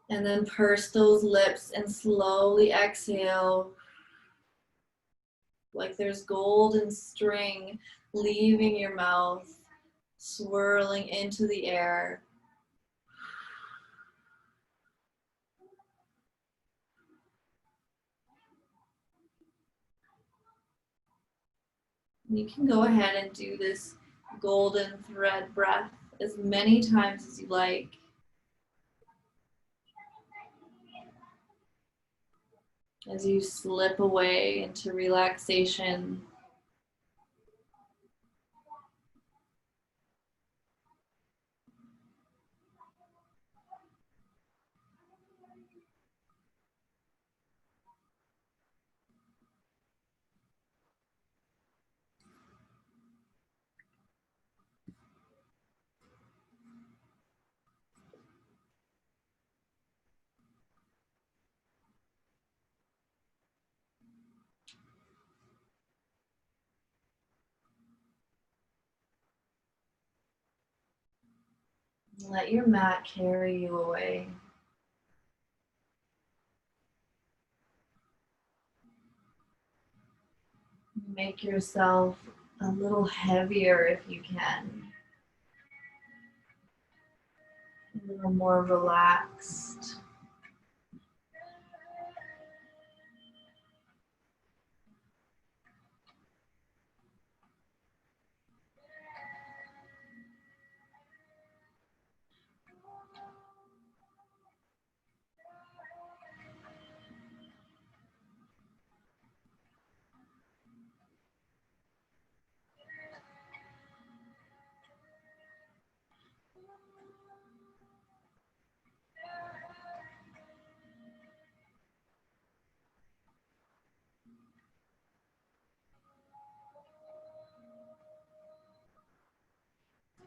And then purse those lips and slowly exhale. Like there's golden string leaving your mouth, swirling into the air. You can go ahead and do this golden thread breath as many times as you like. As you slip away into relaxation. Let your mat carry you away. Make yourself a little heavier if you can. A little more relaxed.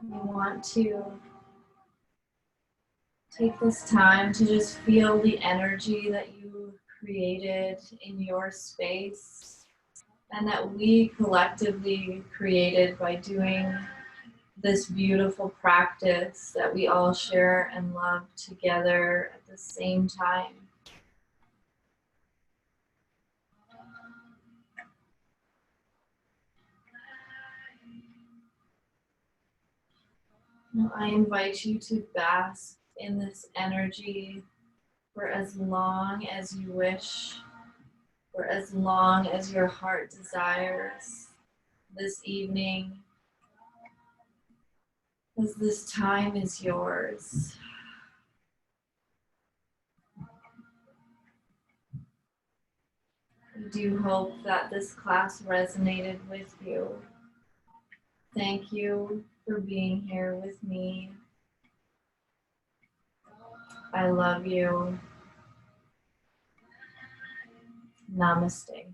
You want to take this time to just feel the energy that you created in your space and that we collectively created by doing this beautiful practice that we all share and love together at the same time. Now, I invite you to bask in this energy for as long as you wish, for as long as your heart desires this evening, as this time is yours. I do hope that this class resonated with you. Thank you for being here with me. I love you. Namaste.